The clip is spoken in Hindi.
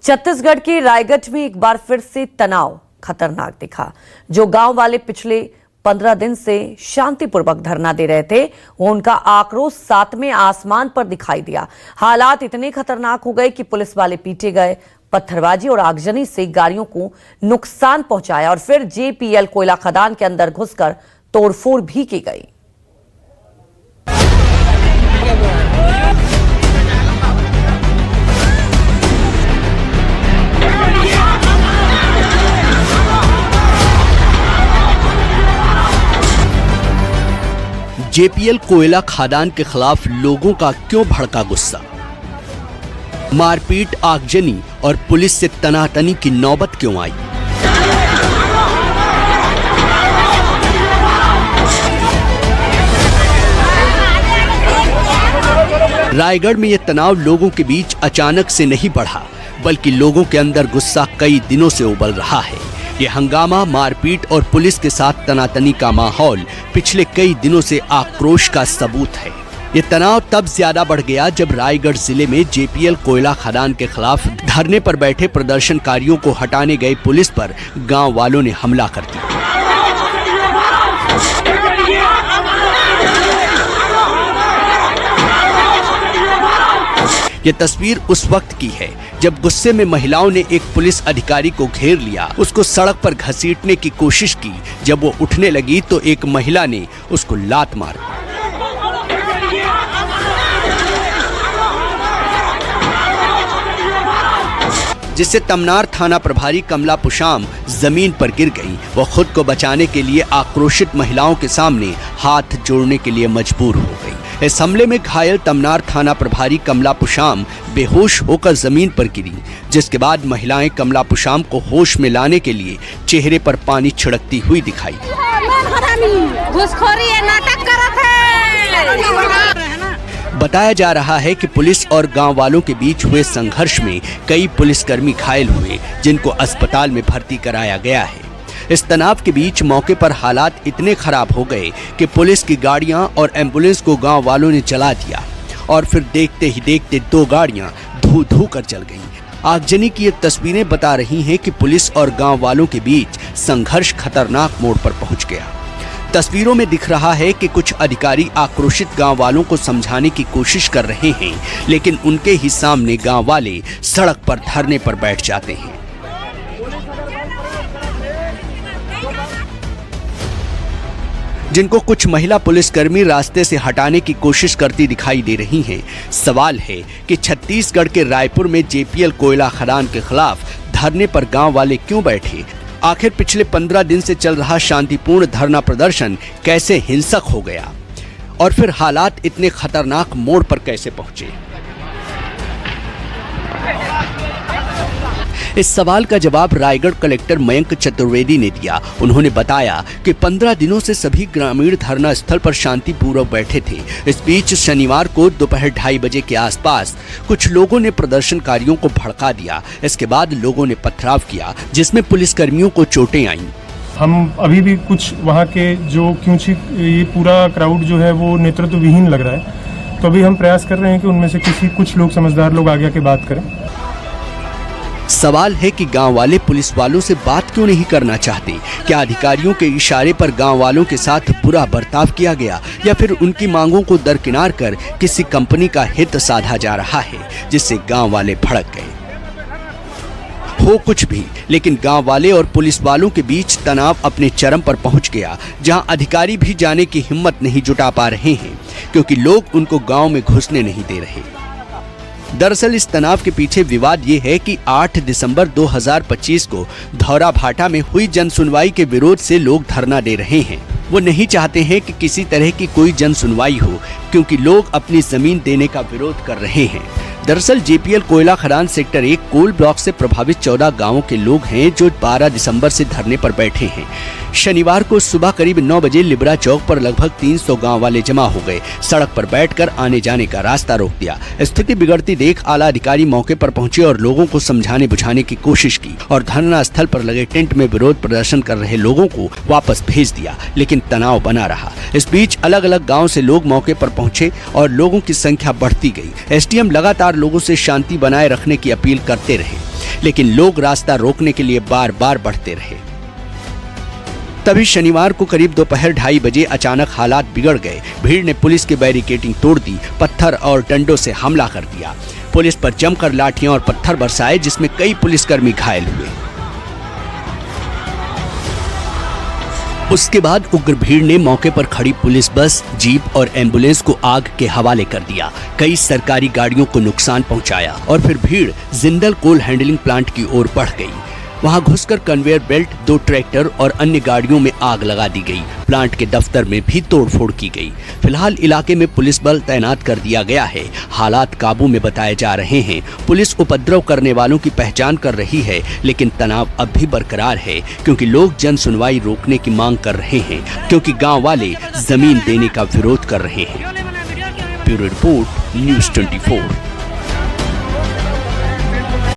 छत्तीसगढ़ के रायगढ़ में एक बार फिर से तनाव खतरनाक दिखा। जो गांव वाले पिछले 15 दिन से शांतिपूर्वक धरना दे रहे थे, वो उनका आक्रोश सातवें आसमान पर दिखाई दिया। हालात इतने खतरनाक हो गए कि पुलिस वाले पीटे गए, पत्थरबाजी और आगजनी से गाड़ियों को नुकसान पहुंचाया और फिर जेपीएल कोयला खदान के अंदर घुसकर तोड़फोड़ भी की गई। जेपीएल कोयला खदान के खिलाफ लोगों का क्यों भड़का गुस्सा? मारपीट, आगजनी और पुलिस से तनातनी की नौबत क्यों आई? रायगढ़ में यह तनाव लोगों के बीच अचानक से नहीं बढ़ा, बल्कि लोगों के अंदर गुस्सा कई दिनों से उबल रहा है। ये हंगामा, मारपीट और पुलिस के साथ तनातनी का माहौल पिछले कई दिनों से आक्रोश का सबूत है। ये तनाव तब ज्यादा बढ़ गया जब रायगढ़ जिले में जेपीएल कोयला खदान के खिलाफ धरने पर बैठे प्रदर्शनकारियों को हटाने गई पुलिस पर गांव वालों ने हमला कर दिया। ये तस्वीर उस वक्त की है जब गुस्से में महिलाओं ने एक पुलिस अधिकारी को घेर लिया, उसको सड़क पर घसीटने की कोशिश की। जब वो उठने लगी तो एक महिला ने उसको लात मार दी। जिससे तमनार थाना प्रभारी कमला पुशाम जमीन पर गिर गई। वो खुद को बचाने के लिए आक्रोशित महिलाओं के सामने हाथ जोड़ने के लिए मजबूर हो गई। इस हमले में घायल तमनार थाना प्रभारी कमला पुशाम बेहोश होकर जमीन पर गिरी, जिसके बाद महिलाएं कमला पुशाम को होश में लाने के लिए चेहरे पर पानी छिड़कती हुई दिखाई। बताया जा रहा है कि पुलिस और गांव वालों के बीच हुए संघर्ष में कई पुलिसकर्मी घायल हुए, जिनको अस्पताल में भर्ती कराया गया है। इस तनाव के बीच मौके पर हालात इतने खराब हो गए कि पुलिस की गाड़ियां और एम्बुलेंस को गांव वालों ने जला दिया और फिर देखते ही देखते 2 गाड़ियां धू धू कर जल गईं। आगजनी की ये तस्वीरें बता रही हैं कि पुलिस और गांव वालों के बीच संघर्ष खतरनाक मोड़ पर पहुंच गया। तस्वीरों में दिख रहा है कि कुछ अधिकारी आक्रोशित गांव वालों को समझाने की कोशिश कर रहे हैं, लेकिन उनके ही सामने गांव वाले सड़क पर धरने पर बैठ जाते हैं। जिनको कुछ महिला पुलिसकर्मी रास्ते से हटाने की कोशिश करती दिखाई दे रही हैं। सवाल है कि छत्तीसगढ़ के रायपुर में जेपीएल कोयला खदान के खिलाफ धरने पर गांव वाले क्यों बैठे? आखिर पिछले 15 दिन से चल रहा शांतिपूर्ण धरना प्रदर्शन कैसे हिंसक हो गया और फिर हालात इतने खतरनाक मोड़ पर कैसे पहुंचे? इस सवाल का जवाब रायगढ़ कलेक्टर मयंक चतुर्वेदी ने दिया। उन्होंने बताया कि 15 दिनों से सभी ग्रामीण धरना स्थल पर शांतिपूर्वक बैठे थे। इस बीच शनिवार को दोपहर 2:30 बजे के आसपास कुछ लोगों ने प्रदर्शनकारियों को भड़का दिया। इसके बाद लोगों ने पथराव किया, जिसमें पुलिसकर्मियों को चोटें आईं। हम अभी भी कुछ वहाँ के जो क्योंकि ये पूरा क्राउड जो है वो नेतृत्व विहीन लग रहा है, तो अभी हम प्रयास कर रहे हैं कि उनमें से कुछ लोग समझदार लोग आगे आके बात करें। सवाल है कि गांव वाले पुलिस वालों से बात क्यों नहीं करना चाहते? क्या अधिकारियों के इशारे पर गांव वालों के साथ बुरा बर्ताव किया गया, या फिर उनकी मांगों को दरकिनार कर किसी कंपनी का हित साधा जा रहा है, जिससे गांव वाले भड़क गए? हो कुछ भी, लेकिन गांव वाले और पुलिस वालों के बीच तनाव अपने चरम पर पहुंच गया, जहां अधिकारी भी जाने की हिम्मत नहीं जुटा पा रहे हैं, क्योंकि लोग उनको गांव में घुसने नहीं दे रहे। दरअसल इस तनाव के पीछे विवाद ये है कि 8 दिसंबर 2025 को धौराभाटा में हुई जन सुनवाई के विरोध से लोग धरना दे रहे हैं। वो नहीं चाहते हैं कि किसी तरह की कोई जन सुनवाई हो, क्योंकि लोग अपनी जमीन देने का विरोध कर रहे हैं। दरअसल जेपीएल कोयला खदान सेक्टर 1 कोल ब्लॉक से प्रभावित 14 गांवों के लोग हैं जो 12 दिसंबर से धरने पर बैठे हैं। शनिवार को सुबह करीब 9 बजे लिब्रा चौक पर लगभग 300 गांव वाले जमा हो गए। सड़क पर बैठकर आने जाने का रास्ता रोक दिया। स्थिति बिगड़ती देख आला अधिकारी मौके पर पहुंचे और लोगों को समझाने बुझाने की कोशिश की और धरना स्थल पर लगे टेंट में विरोध प्रदर्शन कर रहे लोगों को वापस भेज दिया, लेकिन तनाव बना रहा। इस बीच अलग अलग गाँव से लोग मौके पर पहुंचे और लोगों की संख्या बढ़ती गई। एसडीएम लगातार लोगों से शांति बनाए रखने की अपील करते रहे, लेकिन लोग रास्ता रोकने के लिए बार बार बढ़ते रहे। तभी शनिवार को करीब दोपहर 2:30 बजे अचानक हालात बिगड़ गए। भीड़ ने पुलिस की बैरिकेडिंग तोड़ दी, पत्थर और डंडों से हमला कर दिया। पुलिस पर जमकर लाठियां और पत्थर बरसाए, जिसमें कई पुलिसकर्मी घायल हुए। उसके बाद उग्र भीड़ ने मौके पर खड़ी पुलिस बस, जीप और एम्बुलेंस को आग के हवाले कर दिया। कई सरकारी गाड़ियों को नुकसान पहुंचाया और फिर भीड़ जिंदल कोल हैंडलिंग प्लांट की ओर बढ़ गई। वहां घुसकर कन्वेयर बेल्ट, 2 ट्रैक्टर और अन्य गाड़ियों में आग लगा दी गई। प्लांट के दफ्तर में भी तोड़फोड़ की गई। फिलहाल इलाके में पुलिस बल तैनात कर दिया गया है। हालात काबू में बताए जा रहे हैं। पुलिस उपद्रव करने वालों की पहचान कर रही है, लेकिन तनाव अब भी बरकरार है, क्योंकि लोग जन सुनवाई रोकने की मांग कर रहे हैं, क्योंकि गाँव वाले जमीन देने का विरोध कर रहे हैं। Bureau report, news 24।